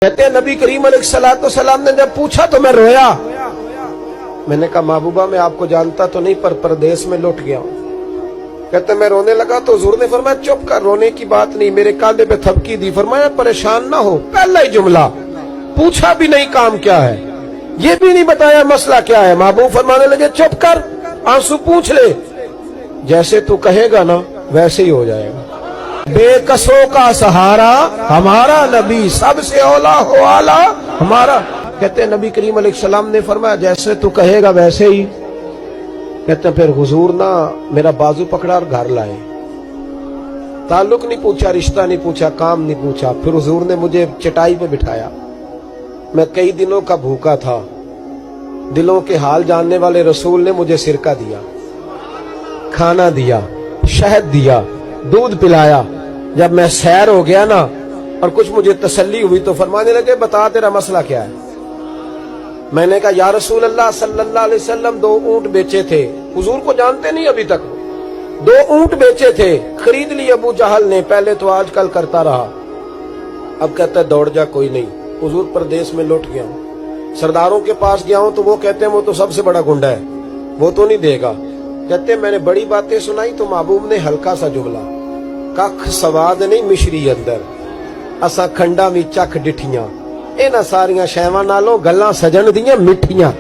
کہتے ہیں نبی کریم علیہ السلام نے جب پوچھا تو میں رویا. میں نے کہا محبوبہ میں آپ کو جانتا تو نہیں پر پردیس میں لوٹ گیا ہوں. کہتے ہیں میں رونے لگا تو حضور نے فرمایا چپ کر، رونے کی بات نہیں. میرے کاندھے پہ تھپکی دی، فرمایا پریشان نہ ہو. پہلا ہی جملہ پوچھا بھی نہیں کام کیا ہے، یہ بھی نہیں بتایا مسئلہ کیا ہے. محبوب فرمانے لگے چپ کر، آنسو پوچھ لے، جیسے تو کہے گا نا ویسے ہی ہو جائے گا. بے کسوں کا سہارا ہمارا نبی، سب سے اولا ہو آلہ ہمارا. کہتے ہیں نبی کریم علیہ السلام نے فرمایا جیسے تو کہے گا ویسے ہی. کہتے ہیں پھر حضور نا میرا بازو پکڑا اور گھر لائے. تعلق نہیں پوچھا، رشتہ نہیں پوچھا، کام نہیں پوچھا. پھر حضور نے مجھے چٹائی پہ بٹھایا. میں کئی دنوں کا بھوکا تھا. دلوں کے حال جاننے والے رسول نے مجھے سرکہ دیا، کھانا دیا، شہد دیا، دودھ پلایا. جب میں سیر ہو گیا نا اور کچھ مجھے تسلی ہوئی تو فرمانے لگے بتا تیرا مسئلہ کیا ہے. میں نے کہا یا رسول اللہ صلی اللہ علیہ وسلم 2 اونٹ بیچے تھے. حضور کو جانتے نہیں ابھی تک. 2 اونٹ بیچے تھے، خرید لی ابو جہل نے. پہلے تو آج کل کرتا رہا، اب کہتا ہے دوڑ جا کوئی نہیں. حضور پردیس میں لوٹ گیا ہوں، سرداروں کے پاس گیا ہوں تو وہ کہتے ہیں وہ تو سب سے بڑا گنڈا ہے، وہ تو نہیں دے گا. کہتے ہیں میں نے بڑی باتیں سنائی تو محبوب نے ہلکا سا جملہ، کخ سواد نہیں مشری اندر، اسا کھنڈا بھی چکھ ڈٹھیاں. اینا ساریاں شیواں نالوں گلاں سجن دیاں مٹھیاں.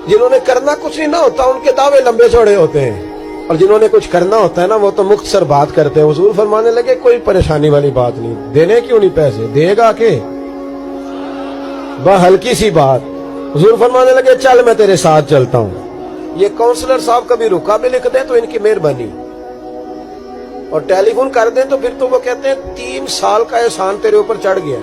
جنہوں نے کرنا کچھ نہیں نہ ہوتا ان کے دعوے لمبے چوڑے ہوتے ہیں، اور جنہوں نے کچھ کرنا ہوتا ہے نا وہ تو مختصر بات کرتے ہیں. حضور فرمانے لگے کوئی پریشانی والی بات نہیں، دینے کیوں نہیں پیسے، دے گا کہ بہ ہلکی سی بات. حضور فرمانے لگے چل میں تیرے ساتھ چلتا ہوں. یہ کونسلر صاحب کبھی رکا بھی لکھ دیں تو ان کی مہربانی، اور ٹیلی فون کر دیں تو پھر تو وہ کہتے ہیں 3 سال کا احسان تیرے اوپر چڑھ گیا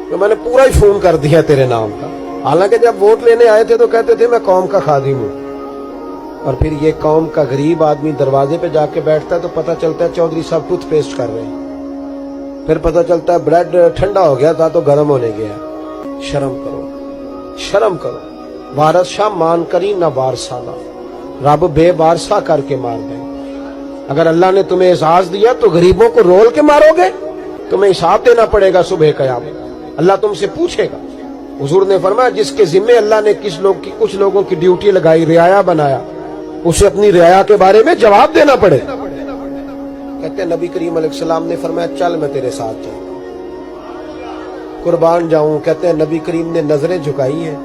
کہ میں نے پورا ہی فون کر دیا تیرے نام کا. حالانکہ جب ووٹ لینے آئے تھے تو کہتے تھے میں قوم کا خادم ہوں، اور پھر یہ قوم کا غریب آدمی دروازے پہ جا کے بیٹھتا ہے تو پتہ چلتا ہے چودھری صاحب ٹوتھ پیسٹ کر رہے ہیں. پھر پتہ چلتا ہے بریڈ ٹھنڈا ہو گیا تھا تو گرم ہونے گیا. شرم کرو، شرم کرو. وارث شاہ مان کری نہ وارثانہ، رب بے وارثہ کر کے مار دیں. اگر اللہ نے تمہیں اعزاز دیا تو غریبوں کو رول کے مارو گے؟ تمہیں حساب دینا پڑے گا صبح قیامت. اللہ تم سے پوچھے گا. حضور نے فرمایا جس کے ذمے اللہ نے کچھ لوگوں کی ڈیوٹی لگائی، رعایا بنایا، اسے اپنی رعایا کے بارے میں جواب دینا پڑے. کہتے ہیں نبی کریم علیہ السلام نے فرمایا چل میں تیرے ساتھ جاؤں، قربان جاؤں. کہتے ہیں نبی کریم نے نظریں جھکائی ہیں،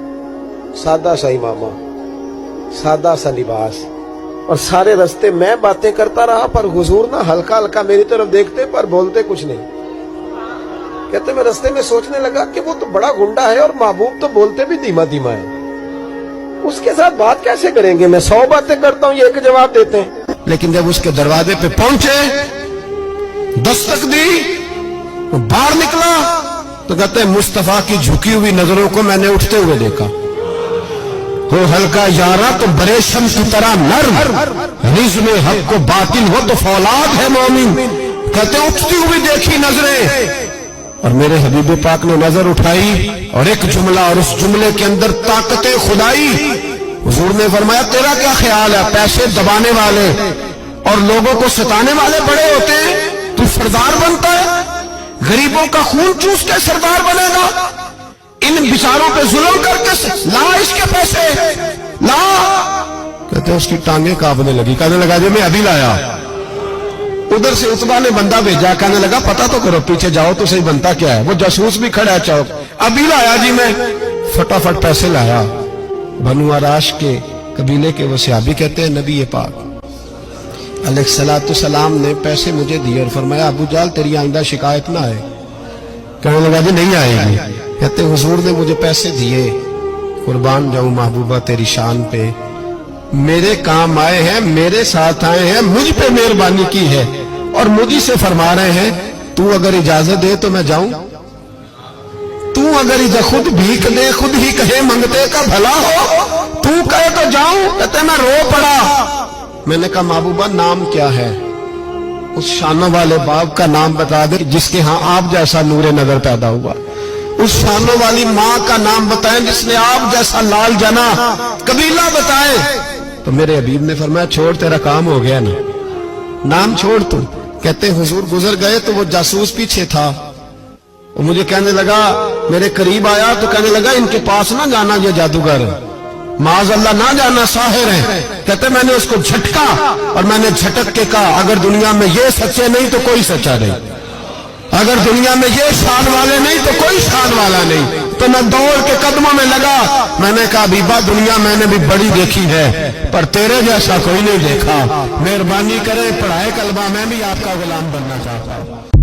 سادہ سا امامہ، سادہ سا لباس، اور سارے رستے میں باتیں کرتا رہا پر حضور نہ ہلکا ہلکا میری طرف دیکھتے پر بولتے کچھ نہیں. کہتے میں رستے میں سوچنے لگا کہ وہ تو بڑا گنڈا ہے اور محبوب تو بولتے بھی دھیما دھیما ہے، اس کے ساتھ بات کیسے کریں گے؟ میں 100 باتیں کرتا ہوں، یہ ایک جواب دیتے ہیں. لیکن جب اس کے دروازے پہ پہنچے، دستک دی، وہ باہر نکلا تو کہتے ہیں مصطفیٰ کی جھکی ہوئی نظروں کو میں نے اٹھتے ہوئے دیکھا. ہو ہلکا یارا تو برے شمس کی طرح نرم، رزم حق کو باطل ہو تو فولاد ہے مومن. کہتے ہیں اٹھتی ہوئی دیکھی نظریں، اور میرے حبیب پاک نے نظر اٹھائی اور ایک جملہ، اور اس جملے کے اندر طاقت خدائی. حضور نے فرمایا تیرا کیا خیال ہے؟ پیسے دبانے والے اور لوگوں کو ستانے والے بڑے ہوتے ہیں، تو سردار بنتا ہے؟ غریبوں کا خون چوس کے سردار بنے گا؟ ان بیچاروں پہ ظلم کر کے لا اس کے پیسے لا. کہتے ہیں اس کی ٹانگیں کانپنے لگی. کہنے لگا جی میں ابھی لایا. ادھر سے عتبہ نے بندہ بھیجا، کہنے لگا پتہ تو کرو، پیچھے جاؤ تو صحیح بنتا کیا ہے. وہ جاسوس بھی کھڑا ہے چوک. ابھی لایا جی میں. فٹافٹ پیسے لایا. بنو عراش کے قبیلے کے وہ صحابی کہتے ہیں نبی پاک علیہ السلام نے پیسے مجھے دیے اور فرمایا ابو جال تیری آئندہ شکایت نہ آئے. کہنے لگا جی نہیں آئے گی. کہتے حضور نے مجھے پیسے دیے، قربان جاؤں محبوبہ تیری شان پہ، میرے کام آئے ہیں، میرے ساتھ آئے ہیں، مجھ پہ مہربانی کی ہے، اور مجھے سے فرما رہے ہیں تو اگر اجازت دے تو میں جاؤں. تو اگر خود بھیک دے، خود ہی کہے منگتے کا بھلا ہو، تو کہے تو جاؤں. کہتے میں رو پڑا. میں نے کہا محبوبہ نام کیا ہے؟ اس شانوں والے باپ کا نام بتا دے جس کے ہاں آپ جیسا نور نظر پیدا ہوا. اس شانوں والی ماں کا نام بتائیں جس نے آپ جیسا لال جنا. قبیلہ بتائیں. تو میرے حبیب نے فرمایا چھوڑ تیرا کام ہو گیا نا، نام چھوڑ تو. کہتے حضور گزر گئے تو وہ جاسوس پیچھے تھا. وہ مجھے کہنے لگا، میرے قریب آیا تو کہنے لگا ان کے پاس نہ جانا یہ جادوگر، معاذ اللہ نہ جانا، ساحر ہیں۔ کہتے میں نے اس کو جھٹکا اور میں نے جھٹک کے کہا اگر دنیا میں یہ سچے نہیں تو کوئی سچا نہیں، اگر دنیا میں یہ شان والے نہیں تو کوئی شان والا نہیں۔ تو میں دوڑ کے قدموں میں لگا، میں نے کہا بیبا دنیا میں نے بھی بڑی دیکھی ہے پر تیرے جیسا کوئی نہیں دیکھا، مہربانی کریں پڑھائے کلمہ، میں بھی آپ کا غلام بننا چاہتا ہوں۔